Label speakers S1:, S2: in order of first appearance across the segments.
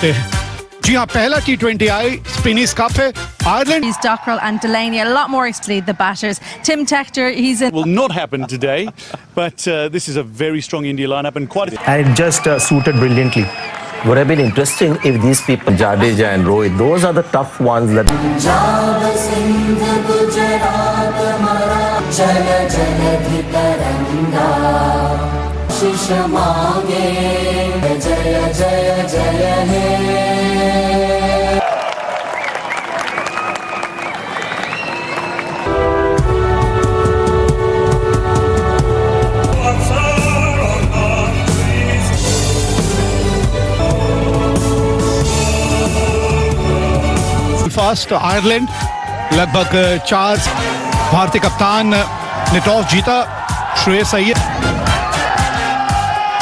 S1: होते हैं। जी हाँ, पहला T20I स्पिनिस कप है। Ireland.
S2: Dockrell and Delaney a lot more explicit, the batters. Tim Tector, he's in.
S3: Will not happen today, but this is a very strong India lineup and quite.
S4: And it just suited brilliantly.
S5: Would have been interesting if these people, Jadeja and Rohit, those are the tough ones that.
S1: Fast Ireland लगभग 4 भारतीय कप्तान ने toss जीता। श्रेयस अय्यर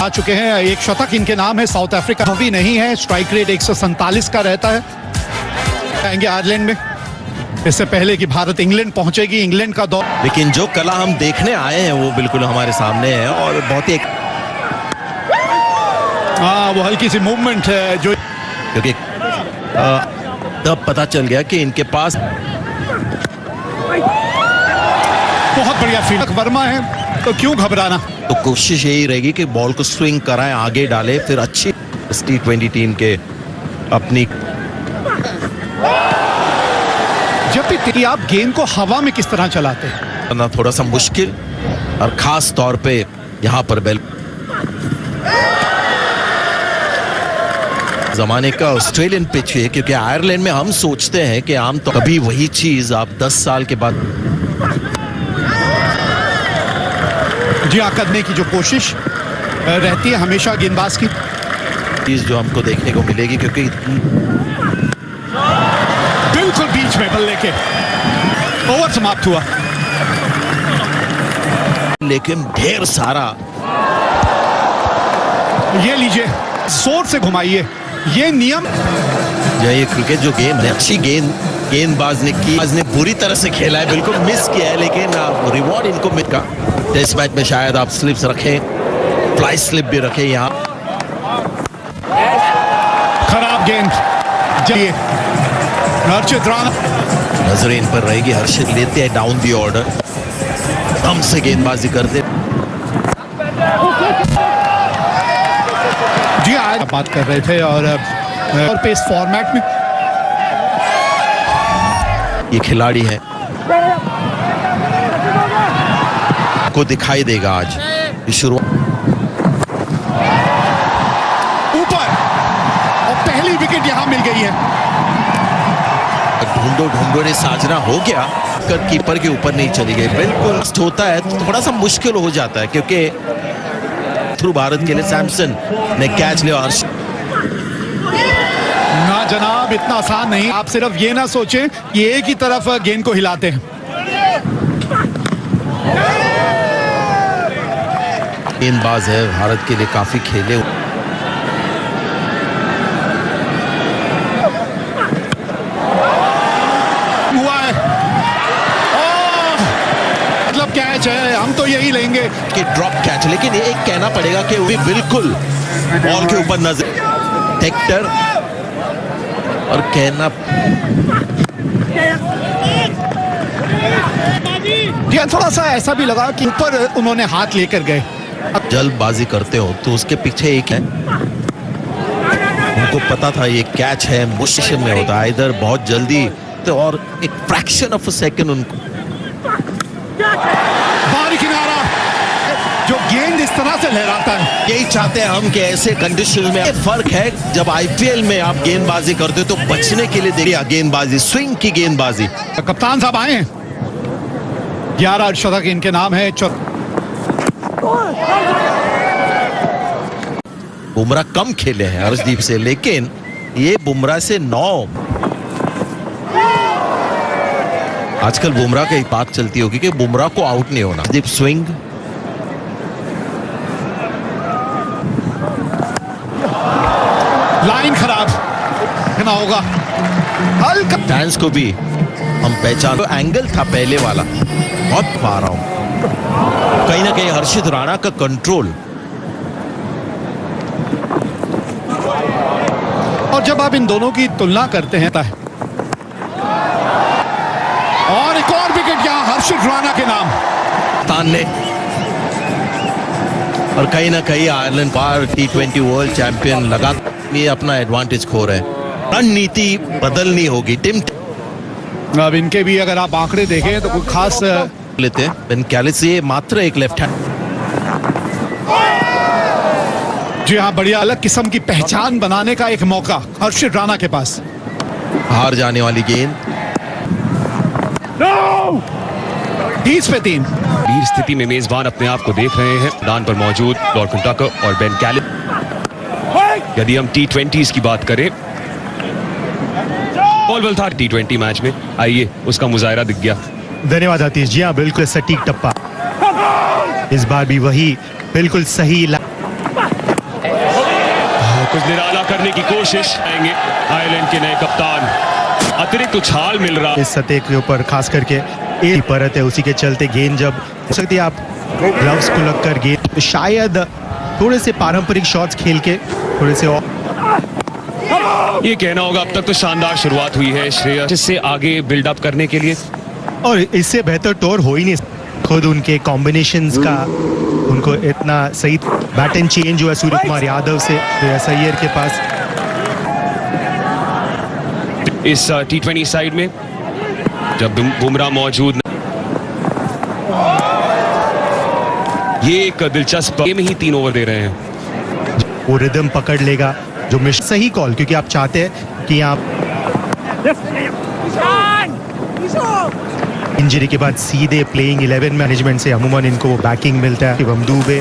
S1: आ चुके हैं, एक शतक इनके नाम है। साउथ अफ्रीका भी नहीं है, स्ट्राइक रेट 147 का रहता है। आएंगे आयरलैंड में, इससे पहले कि भारत इंग्लैंड पहुंचेगी। इंग्लैंड का दौर,
S6: लेकिन जो कला हम देखने आए हैं वो बिल्कुल हमारे सामने है और बहुत ही
S1: वो हल्की सी मूवमेंट है जो,
S6: क्योंकि तब पता चल गया कि इनके पास
S1: बहुत बढ़िया फील्ड वर्मा है, तो क्यों घबराना।
S6: तो कोशिश यही रहेगी कि बॉल को स्विंग कराएं, आगे डाले, फिर अच्छी T20 टीम के अपनी।
S1: जब भी आप गेंद को हवा में किस तरह चलाते हैं
S6: ना, थोड़ा सा मुश्किल, और खास तौर पे यहाँ पर बेल जमाने का ऑस्ट्रेलियन पिच है, क्योंकि आयरलैंड में हम सोचते हैं कि आम तो कभी वही चीज आप 10 साल के बाद
S1: जी करने की जो कोशिश रहती है हमेशा गेंदबाज की
S6: चीज जो हमको देखने को मिलेगी, क्योंकि
S1: बिल्कुल बीच में बल्ले के ओवर समाप्त हुआ,
S6: लेकिन ढेर सारा।
S1: ये लीजिए, जोर से घुमाइए, ये नियम।
S6: ये क्रिकेट जो गेम है, अच्छी गेंदबाज ने की, ने बुरी तरह से खेला है, बिल्कुल मिस किया है, लेकिन रिवॉर्ड इनको मिल का। टेस्ट मैच में शायद आप स्लिप्स रखें, फ्लाई स्लिप भी रखें। यहाँ
S1: खराब गेंद, जाइए हर्षित राणा
S6: नजर इन पर रहेगी। हर्षित लेते हैं डाउन दी ऑर्डर, दम से गेंदबाजी करते।
S1: जी आज बात कर रहे थे और पे इस फॉर्मेट में
S6: ये खिलाड़ी है को दिखाई देगा आज शुरू
S1: ऊपर, और पहली विकेट यहां मिल गई है।
S6: ढूंढो ने साजना हो गया, कर कीपर के ऊपर नहीं चली गई। बिल्कुल होता है तो थोड़ा सा मुश्किल हो जाता है, क्योंकि थ्रू भारत के लिए सैमसन ने कैच लिया।
S1: ना जनाब, इतना आसान नहीं। आप सिर्फ ये ना सोचें कि एक ही तरफ गेंद को हिलाते हैं।
S6: गेंदबाज है, भारत के लिए काफी खेले।
S1: हुआ है, मतलब कैच है, हम तो यही लेंगे
S6: कि ड्रॉप कैच, लेकिन ये एक कहना पड़ेगा कि वो भी बिल्कुल बॉल के ऊपर नजर टेक्टर, और कहना
S1: थोड़ा सा ऐसा भी लगा कि ऊपर उन्होंने हाथ लेकर गए।
S6: जल्दबाजी करते हो तो उसके पीछे एक है, उनको पता था ये कैच है, मुश्किल में होता है इधर बहुत जल्दी, तो और एक फ्रैक्शन ऑफ अ सेकंड उनको
S1: बाहरी किनारा, जो गेंद इस तरह से लहराता है।
S6: यही चाहते हैं हम कि ऐसे कंडीशन में। फर्क है जब आईपीएल में आप गेंदबाजी करते हो तो बचने के लिए देखिए गेंदबाजी, स्विंग की गेंदबाजी।
S1: कप्तान साहब आए हैं, 11 शतक इनके नाम है।
S6: बुमराह कम खेले हैं हर्षदीप से, लेकिन ये बुमराह से 9। आजकल बुमराह की बात चलती होगी कि बुमराह को आउट नहीं होना। हर्षदीप स्विंग,
S1: लाइन खराब ना होगा, हल्का
S6: फैंस को भी हम पहचान। तो एंगल था पहले वाला, बहुत पा रहा हूं कहीं ना कहीं हर्षित राणा का कंट्रोल।
S1: और जब आप इन दोनों की तुलना करते हैं और एक और विकेट यहां हर्षित राणा के नाम
S6: तानने और कहीं ना कहीं आयरलैंड बार T20 वर्ल्ड चैंपियन लगा ये अपना एडवांटेज खो रहे हैं। रणनीति बदलनी होगी टीम।
S1: अब इनके भी अगर आप आंकड़े देखें तो कोई खास
S6: लेते हैं बेन कैलिस, ये मात्र एक लेफ्ट हैंड।
S1: जी हाँ, बढ़िया अलग किस्म की पहचान बनाने का एक मौका हर्षित राणा के पास।
S6: हार जाने वाली गेंद
S1: 30 पे 3।
S7: गंभीर स्थिति में मेजबान अपने आप को देख रहे हैं। मैदान पर मौजूद लॉर्डन टकर और बेन कैलिस। यदि हम T20s की बात करें, बॉल था T20 मैच में, आइए उसका मुजाहरा दिख गया।
S4: धन्यवाद आतिश जी। हाँ बिल्कुल सटीक टप्पा, इस बार भी वही बिल्कुल सही।
S7: कुछ निराला करने की कोशिश आएंगे आयरलैंड के नए कप्तान। अतिरिक्त उछाल मिल रहा
S4: इस सतह के ऊपर खास करके एक परत है, उसी के चलते गेंद जब हो सकती है आप ग्लव्स को लगकर गेंद तो शायद थोड़े से पारंपरिक शॉट्स खेल के थोड़े से और
S7: ये कहना होगा अब तक तो शानदार शुरुआत हुई है श्रेयस, जिससे आगे बिल्डअप करने के लिए
S4: और इससे बेहतर टोर हो ही नहीं। खुद उनके कॉम्बिनेशंस का उनको इतना सही बैट एंड चेंज हुआ सूर्य कुमार यादव से श्रेयस अय्यर के पास।
S7: इस T20 साइड में जब बुमराह मौजूद, ये एक दिलचस्प गेम ही 3 ओवर दे रहे हैं।
S4: वो रिदम पकड़ लेगा जो मिश सही कॉल, क्योंकि आप चाहते हैं कि आप इंजरी के बाद सीधे प्लेइंग 11 मैनेजमेंट से अमूमन इनको वो बैकिंग मिलता है। शिवम दुबे,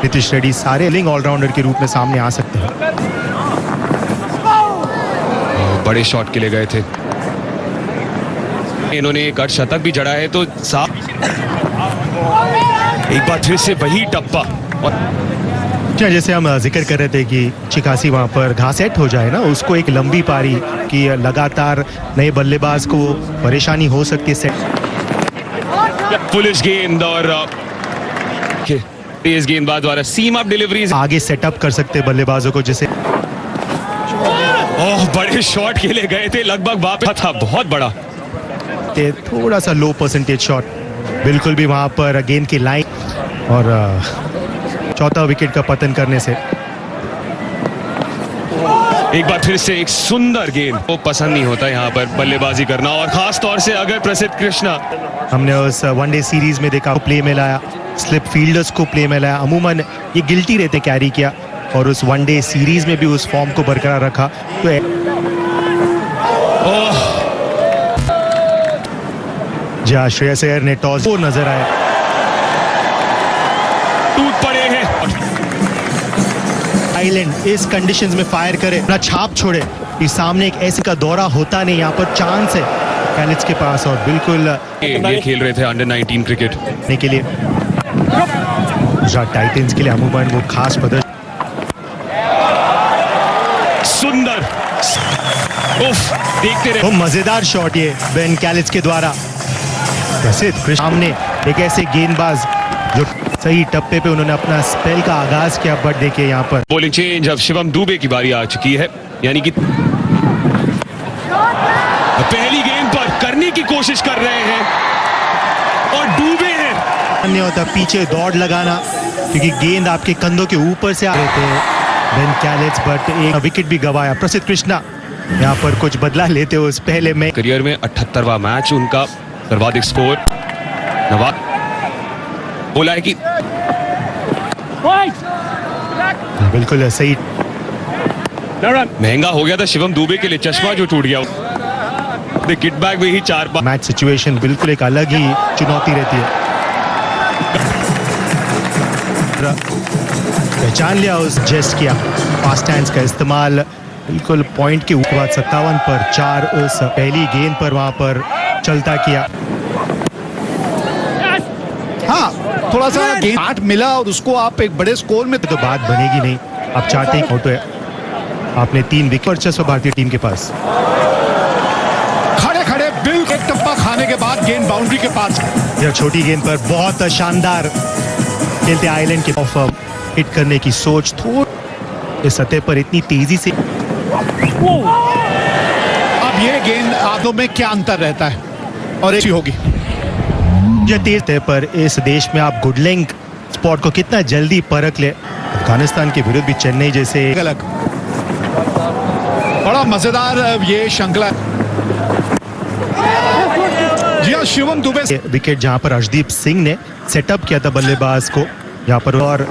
S4: नीतीश रेड्डी सारे लिंग ऑलराउंडर के रूप में सामने आ सकते हैं।
S7: बड़े शॉट के लिए गए थे, इन्होंने एक अर्धशतक भी जड़ा है तो साफ एक बार फिर से वही टप्पा। और
S4: जैसे हम जिक्र कर रहे थे कि चिकासी वहां पर घास सेट हो जाए ना, उसको एक लंबी पारी की लगातार नए बल्लेबाज को परेशानी हो सकती है। सेट
S7: पुलिस गेंद और तेज गेंदबाज द्वारा सीम अप डिलीवरीज
S4: आगे सेटअप कर सकते बल्लेबाजों को, जैसे
S7: ओह बड़े शॉट के लिए गए थे, लगभग वापस था बहुत बड़ा,
S4: थोड़ा सा लो परसेंटेज शॉट बिल्कुल भी वहां पर गेंद की लाइन और चौथा विकेट का पतन करने से
S7: एक बार फिर से एक सुंदर गेंद। वो पसंद नहीं होता यहाँ पर बल्लेबाजी करना, और खास तौर से अगर प्रसिद्ध कृष्णा
S4: हमने उस वनडे सीरीज में देखा प्ले में लाया, स्लिप फील्डर्स को प्ले में लाया। अमूमन ये गिल्टी रहते कैरी किया और उस वनडे सीरीज में भी उस फॉर्म को बरकरार रखा। तो जहाँ श्रेयस अय्यर ने टॉस वो नजर आया,
S7: टूट पड़े हैं।
S4: आइलैंड इस कंडीशंस में फायर करे ना छाप छोड़े, इस सामने एक ऐसे का दौरा होता नहीं, यहाँ पर चांस है कैलिस के पास। और बिल्कुल
S7: ये खेल रहे थे अंडर 19 क्रिकेट
S4: के लिए गुजरात टाइटंस के लिए अमूमन वो खास प्रदर्शन।
S7: सुंदर उफ, देखते रहे।
S4: वो मजेदार शॉट ये बेन कैलिस के द्वारा। प्रसिद्ध सामने एक ऐसे गेंदबाज जो सही टप्पे पे उन्होंने अपना स्पेल का आगाज किया। बट देखिए यहाँ पर
S7: बॉलिंग चेंज, अब शिवम दुबे की बारी आ चुकी है, यानी कि पहली गेंद पर करने की कोशिश कर रहे हैं और डूबे हैं।
S4: नहीं होता पीछे दौड़ लगाना, क्योंकि गेंद आपके कंधों के ऊपर से आ रहे थे बेन कैलिस, बट एक विकेट भी गवाया। प्रसिद्ध कृष्णा यहाँ पर कुछ बदला लेते हो उस पहले में।
S7: करियर में 78वां मैच उनका, सर्वाधिक स्कोर नवाब बोला है कि
S4: बिल्कुल सही।
S7: महंगा हो गया था शिवम दुबे के लिए, चश्मा जो टूट गया, किट बैग में ही 4
S4: मैच सिचुएशन बिल्कुल एक अलग ही चुनौती रहती है। पहचान लिया उस जेस्ट किया, फास्ट हैंड्स का इस्तेमाल बिल्कुल पॉइंट के ऊपर। 57 पर 4 उस पहली गेंद पर वहां पर चलता किया।
S1: हाँ, थोड़ा सा गेंद 8 मिला और उसको आप एक बड़े स्कोर में
S4: तो बात बनेगी नहीं। आप चाहते हैं आउट है, आपने 3 विकेट वर्चस्व भारतीय टीम के पास।
S1: खड़े खड़े बिल्कुल एक टप्पा खाने के बाद गेंद बाउंड्री के पास।
S4: यह छोटी गेंद पर बहुत शानदार खेलते आइलैंड के ऑफ हिट करने की सोच, थोड़ी इस सतह पर इतनी तेजी से
S1: अब ये गेंद आदों में क्या अंतर रहता है और एक ही होगी।
S4: ये तेज है पर इस देश में आप गुड लेंथ स्पॉट को कितना जल्दी परख ले। अफगानिस्तान के विरुद्ध भी चेन्नई जैसे
S1: अलग बड़ा मजेदार ये श्रृंखला। जी हाँ, शिवम दुबे
S4: विकेट जहां पर अर्शदीप सिंह ने सेटअप किया था बल्लेबाज को, यहाँ पर और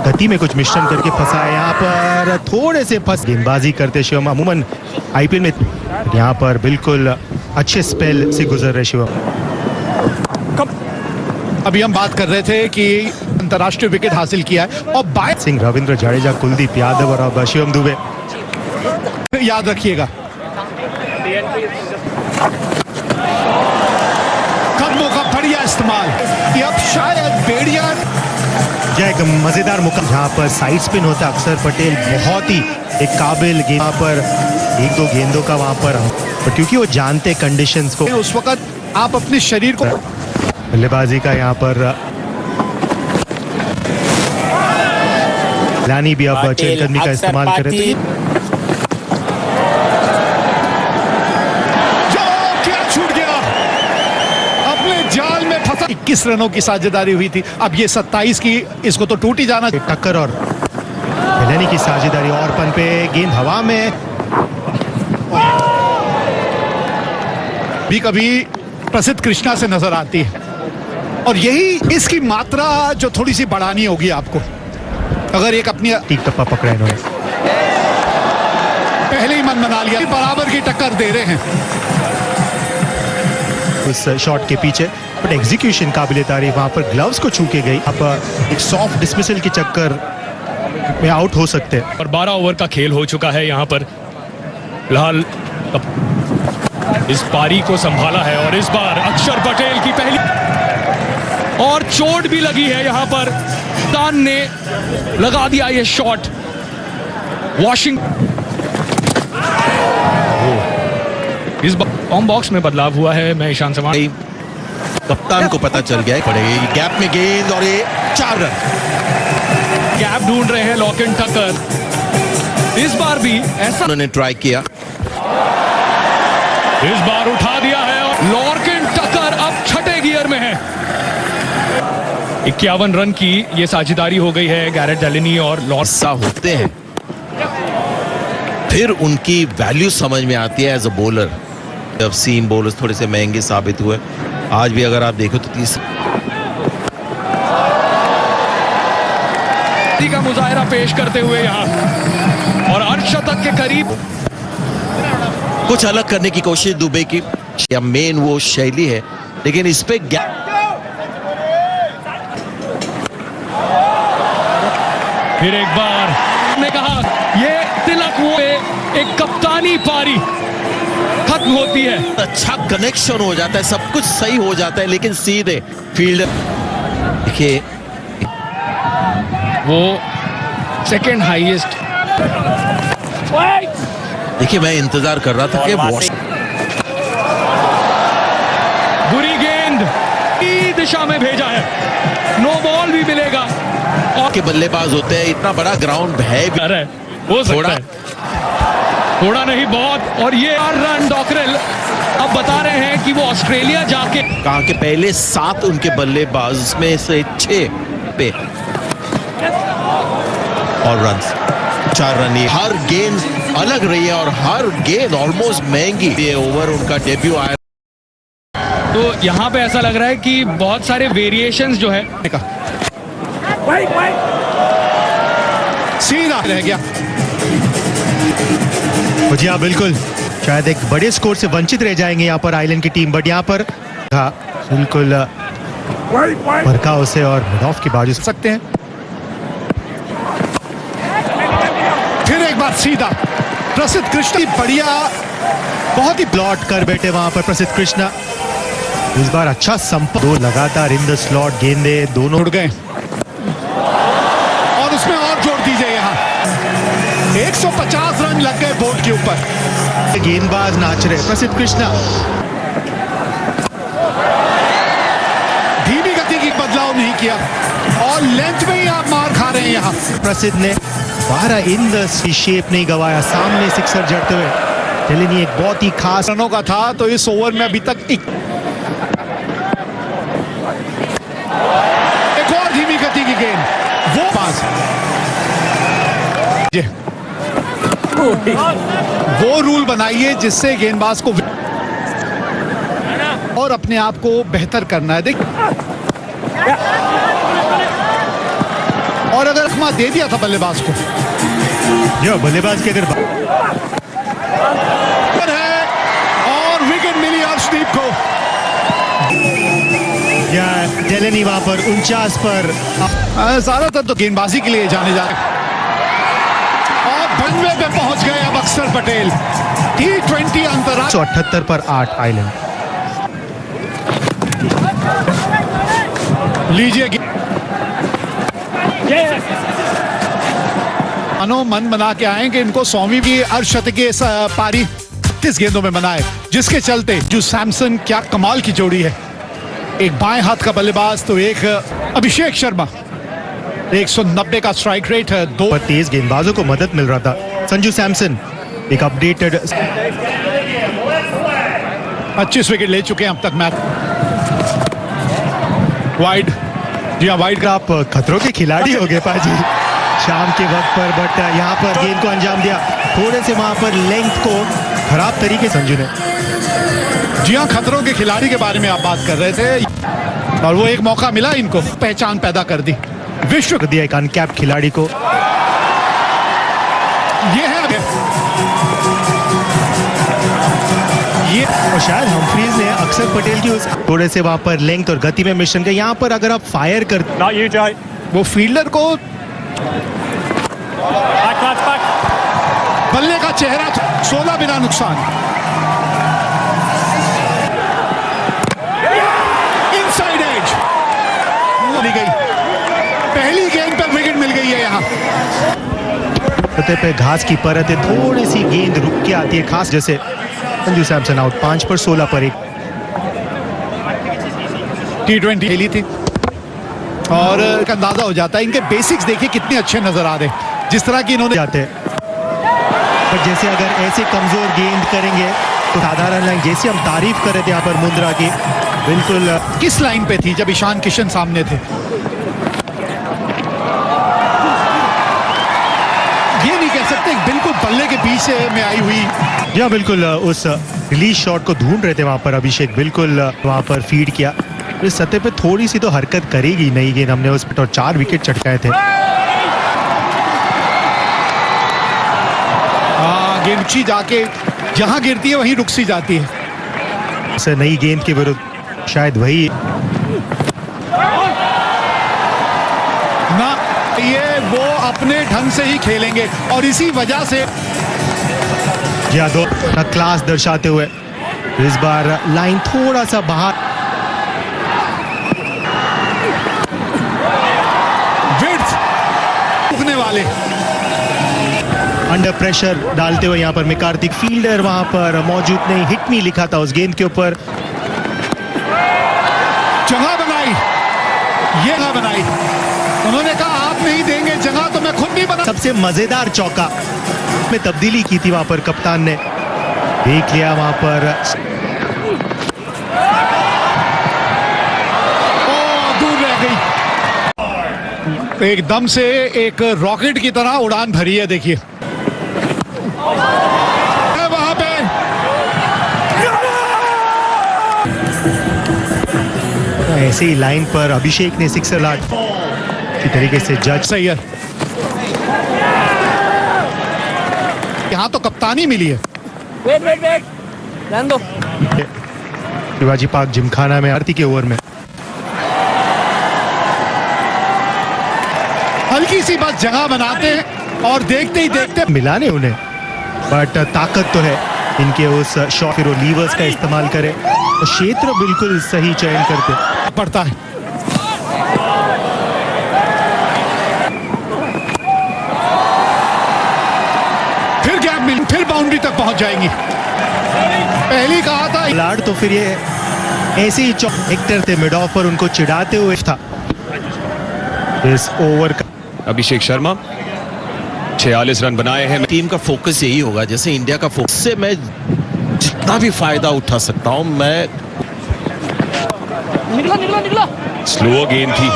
S4: गति में कुछ मिश्रण करके फंसा है। यहाँ पर थोड़े से फंस गेंदबाजी करते शिवम अमूमन आईपीएल में, यहाँ पर बिल्कुल अच्छे स्पेल से गुजर रहे शिवम।
S1: अभी हम बात कर रहे थे कि अंतर्राष्ट्रीय विकेट हासिल किया है और बाय
S4: सिंह, रविंद्र जडेजा, कुलदीप यादव और अब शिवम दुबे।
S1: याद रखिएगा कदमों का बढ़िया इस्तेमाल। कि अब शायद बेड़िया
S4: यह एक मजेदार मुकाम जहाँ पर साइड स्पिन होता है। अक्षर पटेल बहुत ही एक काबिल गेंद पर एक दो गेंदों का वहां पर क्योंकि वो जानते कंडीशंस को,
S1: उस वक्त आप अपने शरीर को
S4: बल्लेबाजी का यहाँ पर लानी भी अब चेलकदमी का इस्तेमाल करे तो
S1: क्या छूट गया, अपने जाल में फंसा। 21 रनों की साझेदारी हुई थी, अब ये 27 की, इसको तो टूट ही जाना।
S4: टक्कर और लानी की साझेदारी और पन पे गेंद हवा में
S1: भी कभी प्रसिद्ध कृष्णा से नजर आती है और यही इसकी मात्रा जो थोड़ी सी बढ़ानी होगी आपको। अगर एक अपनी
S4: ठीक टप्पा पकड़ा इन्होंने,
S1: पहले ही मन बना लिया, बराबर की टक्कर दे रहे हैं
S4: उस शॉट के पीछे, बट एग्जीक्यूशन काबिले तारीफ। वहां पर ग्लव्स को छू के गई, आप एक सॉफ्ट डिसमिसल के चक्कर में आउट हो सकते हैं।
S7: और 12 ओवर का खेल हो चुका है यहाँ पर। फिलहाल इस पारी को संभाला है और इस बार अक्षर पटेल की पहली और चोट भी लगी है यहाँ पर। तान ने लगा दिया ये शॉट। वॉशिंग इस बॉम बॉक्स में बदलाव हुआ है। मैं ईशान समान
S6: कप्तान को पता चल गया है पड़ेगी गैप में गेंद और ये 4 रन।
S7: गैप ढूंढ रहे हैं लॉकेन टक्कर। इस बार भी ऐसा
S6: उन्होंने ट्राई किया,
S7: इस बार उठा दिया है और लॉकेन टक्कर अब छठे गियर में है। 51 रन की ये साझेदारी हो गई है गैरेट डेलिनी और
S6: लॉसा होते हैं फिर उनकी वैल्यू समझ में आती है एज अ बॉलर। जब सीम बॉलर्स थोड़े से महंगे साबित हुए, आज भी अगर आप देखो तो 30
S7: का मुजाहरा पेश करते हुए यहाँ और अर्धशतक के करीब।
S6: कुछ अलग करने की कोशिश दुबे की, या मेन वो शैली है, लेकिन इस पे
S7: फिर एक बार ने कहा ये तिलक वो एक कप्तानी पारी खत्म होती है।
S6: अच्छा कनेक्शन हो जाता है, सब कुछ सही हो जाता है, लेकिन सीधे फील्डर देखिए
S7: वो सेकंड हाईएस्ट।
S6: देखिए मैं इंतजार कर रहा था कि
S7: बुरी गेंद की दिशा में भेजा है, नो बॉल भी मिलेगा और
S6: के बल्लेबाज होते हैं, इतना बड़ा ग्राउंड है
S7: हो सकता है थोड़ा नहीं बहुत। और ये 4 रन डॉकरेल अब बता रहे हैं कि वो ऑस्ट्रेलिया जाके
S6: कहा कि पहले 7 उनके बल्लेबाज में से 6 पे और रन 4 रन। हर गेंद अलग रही है और हर गेंद ऑलमोस्ट महंगी। ये ओवर उनका डेब्यू आया
S7: तो यहाँ पे ऐसा लग रहा है कि बहुत सारे वेरिएशंस जो है
S1: सीधा रह गया।
S4: जी हाँ बिल्कुल, शायद एक बड़े स्कोर से वंचित रह जाएंगे यहाँ पर आइलैंड की टीम, बट यहाँ पर बिल्कुल भड़का उसे और मिड ऑफ के बाजू
S1: सकते हैं। फिर एक बार सीधा प्रसिद्ध कृष्णा, बढ़िया बहुत ही
S4: प्लॉट कर बैठे वहां पर प्रसिद्ध कृष्णा। इस बार अच्छा संपर्क, 2 लगातार इन द स्लॉट गेंदे दोनों
S1: उड़ गए और उसमें और जोड़ दीजिए यहाँ 150 रन लग गए बोर्ड के ऊपर।
S4: गेंदबाज नाच रहे प्रसिद्ध कृष्णा,
S1: धीमी गति की बदलाव नहीं किया और लेंथ में ही आप मार खा रहे हैं यहाँ।
S4: प्रसिद्ध ने दोबारा इन द शेप नहीं गवाया, सामने सिक्सर जड़ते हुए। टेलिनी एक बहुत ही खास
S1: रनों का था, तो इस ओवर में अभी तक एक और धीमी गति की गेंद, वो पास, वो रूल बनाइए जिससे गेंदबाज को और अपने आप को बेहतर करना है। देख, और अगर अखमा दे दिया था बल्लेबाज को,
S4: जो बल्लेबाज की अगर
S1: है और विकेट मिली अर्शदीप को।
S4: या टेलिनी वहां पर 49 पर
S1: ज्यादातर तो गेंदबाजी के लिए जाने जाते और 92 पे पहुंच गए अब अक्षर पटेल। T20 अंतर्राष्ट्रीय
S4: 178 पर 8 आइलैंड।
S1: लीजिए मानो मन बना के आए कि इनको 100वीं की अर्धशतकीय पारी 30 गेंदों में बनाए, जिसके चलते जो सैमसन, क्या कमाल की जोड़ी है। एक बाएं हाथ का बल्लेबाज तो एक अभिषेक शर्मा। 190 का स्ट्राइक रेट है। दो
S4: पर तेज गेंदबाजों को मदद मिल रहा था। संजू सैमसन एक अपडेटेड
S1: 25 विकेट ले चुके हैं अब तक मैच। वाइड, जी हाँ वाइड।
S4: आप खतरों के खिलाड़ी हो गए पाजी शाम के वक्त पर, बट यहाँ पर गेंद को अंजाम दिया। थोड़े से वहां पर लेंथ को खराब तरीके संजू ने।
S1: जी हाँ, खतरों के खिलाड़ी के बारे में आप बात कर रहे थे और वो एक मौका मिला इनको, पहचान पैदा कर दी, विश्व
S4: कर दिया एक अनकैप खिलाड़ी को।
S1: ये है ये
S4: और शायद हम्फ्रीज ने अक्षर पटेल की उस थोड़े से वहां पर लेंथ और गति में मिश्रण किया। यहाँ पर अगर आप फायर कर
S1: वो फील्डर को बल्ले का चेहरा 16 बिना नुकसान। इनसाइड एज मिल गई, पहली गेंद पर विकेट मिल गई है। यहाँ
S4: सतह पे घास की परत है, थोड़ी सी गेंद रुक के आती है, खास जैसे संजू सैमसन आउट 5 पर 16 पर 1।
S1: T20 खेली थी और एक अंदाजा हो जाता है। इनके बेसिक्स देखिए कितने अच्छे नजर आ रहे हैं, जिस तरह की इन्होंने
S4: जाते हैं। पर जैसे अगर ऐसे कमजोर गेंद करेंगे तो साधारण लाइन, जैसे हम तारीफ कर रहे थे यहाँ पर मुंद्रा की, बिल्कुल
S1: किस लाइन पे थी जब ईशान किशन सामने थे। ये नहीं कह सकते, बिल्कुल बल्ले के पीछे में आई हुई।
S4: या बिल्कुल उस रिलीज शॉट को ढूंढ रहे थे वहां पर अभिषेक, बिल्कुल वहां पर फीड किया। इस सतह पे थोड़ी सी तो हरकत करेगी नहीं गेंद, हमने उस पर 4 विकेट चटकाए थे।
S1: गेंद ऊंची जाके जहां गिरती है वहीं रुक सी जाती है।
S4: नई गेंद के विरुद्ध शायद वही
S1: ना, ये वो अपने ढंग से ही खेलेंगे और इसी वजह से
S4: यादव अपना क्लास दर्शाते हुए इस बार लाइन थोड़ा सा बाहर।
S1: विड्थ रुकने वाले
S4: अंडर प्रेशर डालते हुए यहाँ पर मैकार्थी, फील्डर वहां पर मौजूद नहीं, हिट नहीं लिखा था उस गेंद के ऊपर।
S1: जगह बनाई, ये जगह बनाई, उन्होंने कहा आप नहीं देंगे जगह तो मैं खुद नहीं बना।
S4: सबसे मजेदार चौका में तब्दीली की थी वहां पर, कप्तान ने देख लिया वहां पर।
S1: दूर रह गई, एकदम से एक रॉकेट की तरह उड़ान भरी है। देखिए वहां पे
S4: ऐसे ही लाइन पर अभिषेक ने सिक्सर लाट की तरीके से जज।
S1: सही है, यहां तो कप्तानी मिली है।
S4: शिवाजी पार्क जिमखाना में आरती के ओवर में
S1: हल्की सी बस जगह बनाते हैं और देखते ही देखते
S4: मिला नहीं उन्हें, बट ताकत तो है इनके उस शॉट, फिर वो लीवर्स का इस्तेमाल करें तो क्षेत्र बिल्कुल सही चयन करते
S1: पड़ता है। फिर गैप मिल, फिर बाउंड्री तक पहुंच जाएंगी। पहली कहा था
S4: लाड, तो फिर ये ऐसे ही हेक्टर थे मिड ऑफ पर, उनको चिढ़ाते हुए था इस ओवर का।
S7: अभिषेक शर्मा 46 रन बनाए हैं।
S6: टीम का फोकस यही होगा, जैसे इंडिया का फोकस से मैं जितना भी फायदा उठा सकता हूं। मैं
S7: स्लो गेंद थी,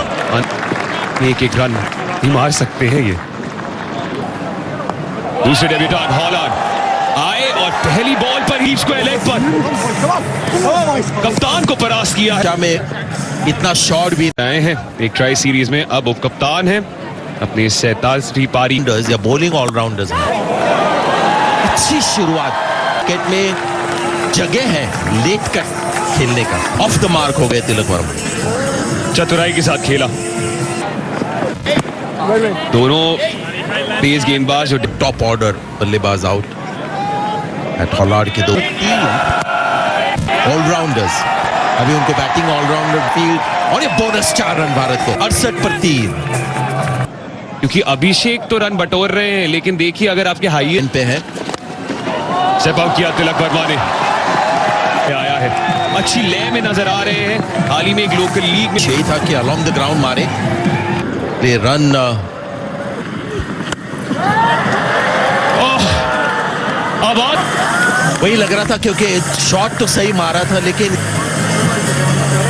S7: एक रन ही मार सकते हैं ये। दूसरे डेब्यूटेंट हॉलैंड आए और पहली बॉल पर ही स्क्वायर लेग पर कप्तान को परास्त किया।
S6: क्या में इतना शॉट भी
S7: आए हैं एक ट्राई सीरीज में, अब उप कप्तान है अपनी 47वीं पारी।
S6: या बॉलिंग ऑलराउंडर्स में अच्छी शुरुआत। क्रिकेट में जगह है लेट कर खेलने का। ऑफ द मार्क हो गए तिलक वर्मा।
S7: चतुराई के साथ खेला। दोनों तेज गेंदबाज जो
S6: टॉप ऑर्डर बल्लेबाज आउट। हॉलैंड के 2 ऑलराउंडर्स, अभी उनको बैटिंग ऑलराउंडर फील्ड और ये बोनस 4 रन भारत को 68 पर 3।
S7: क्योंकि अभिषेक तो रन बटोर रहे हैं, लेकिन देखिए अगर आपके हाई
S6: पे है
S7: स्टेप आउट किया तिलक वर्मा ने, आया है अच्छी लय में नजर आ रहे हैं। हाल ही में एक लोकल लीग में
S6: यही था कि अलोंग द ग्राउंड मारे ये रन। वही लग रहा था क्योंकि शॉट तो सही मारा था, लेकिन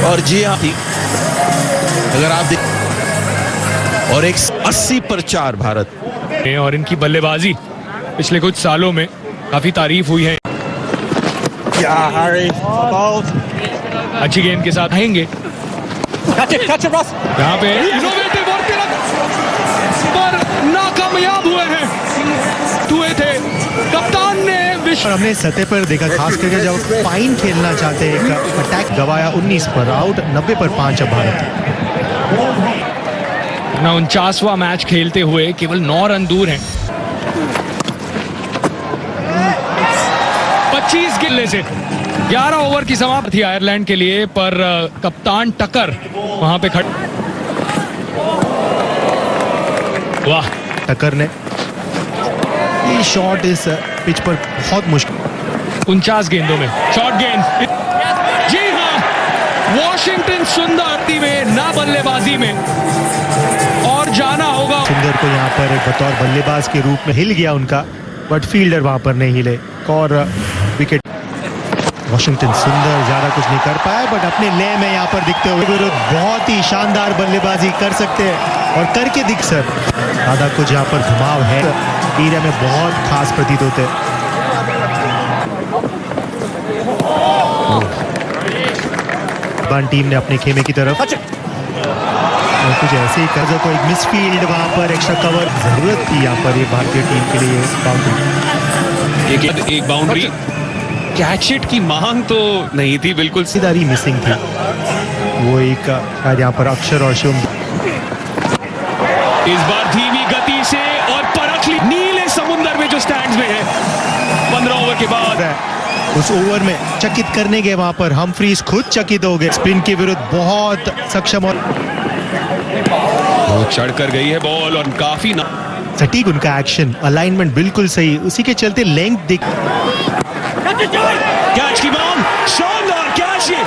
S6: और जी हाँ थी अगर आप और 80 पर 4 भारत।
S7: और इनकी बल्लेबाजी पिछले कुछ सालों में काफी तारीफ हुई है। अच्छी गेंद के साथ आएंगे यहाँ पे इनोवेटिव और तिलक पर नाकामयाब हुए हैं। हुए थे कप्तान ने
S4: और हमने सतह पर देखा, खास करके जब फाइन खेलना चाहते हैं। एक अटैक गवाया 19 पर आउट, 90 पर 5 अब भारत।
S7: 49वां मैच खेलते हुए केवल 9 रन दूर हैं 25 गिल्ले से। 11 ओवर की समाप्ति थी आयरलैंड के लिए, पर कप्तान टकर वहां पे खड़े। वाह,
S4: टकर ने ये शॉट इस पिच पर बहुत मुश्किल।
S7: 49 गेंदों में शॉर्ट गेंद। जी हाँ, वॉशिंगटन सुंदर में ना बल्लेबाजी में और जाना होगा।
S4: सुंदर को यहाँ पर बतौर बल्लेबाज के रूप में हिल गया उनका, बट फील्डर वहां पर नहीं हिले और विकेट। वॉशिंगटन सुंदर ज्यादा कुछ नहीं कर पाया, बट अपने लय में यहाँ पर दिखते हुए विरुद्ध बहुत ही शानदार बल्लेबाजी कर सकते हैं और करके दिख सर। ज्यादा कुछ यहाँ पर घुमाव है, एरिया में बहुत खास प्रतीत होते हैं। टीम ने अपने खेमे की तरफ और कुछ ऐसे ही कर को एक मिसफील्ड, वहां पर एक्स्ट्रा कवर जरूरत थी यहाँ पर ये भारतीय टीम के लिए बाउंड्री।
S7: एक बाउंड्री कैच इट की मांग तो नहीं थी, बिल्कुल
S4: सीधारी मिसिंग थी। वो एक शायद यहाँ पर अक्षर और शिवम
S7: इस बार धीमी गति से और परख ली नीले समुंदर में जो स्टैंड्स में है। 15 ओवर के बाद
S4: उस ओवर में चकित करने के वहां पर हमफ्रीज खुद चकित हो गए। स्पिन के विरुद्ध बहुत सक्षम और
S7: चढ़ कर गई है बॉल और काफी
S4: सटीक उनका एक्शन, अलाइनमेंट बिल्कुल सही, उसी के चलते लेंथ दिख।
S7: कैच की मांग, शानदार कैच ये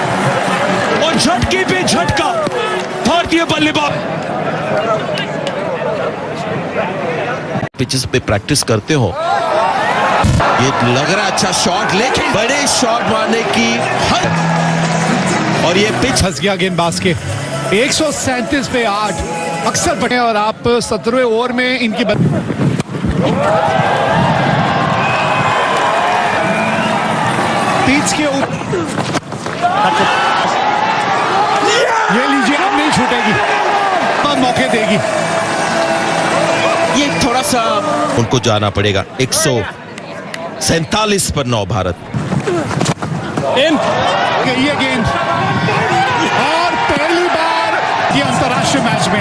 S7: और झटके पे झटका भारतीय बल्लेबाज।
S6: पिचेस पे प्रैक्टिस करते हो, ये लग रहा अच्छा शॉट, लेकिन बड़े शॉट मारने की हद। और ये पिच
S1: फंस गया गेंदबाज के। 137 पे 8 अक्सर बटे और आप 17वें ओवर में इनकी पिच के ये लीजिए, अब नहीं छूटेगी, मौके देगी।
S6: ये थोड़ा सा उनको जाना पड़ेगा। 147 पर 9 भारत।
S1: ये गेंद और पहली बार ये अंतरराष्ट्रीय मैच में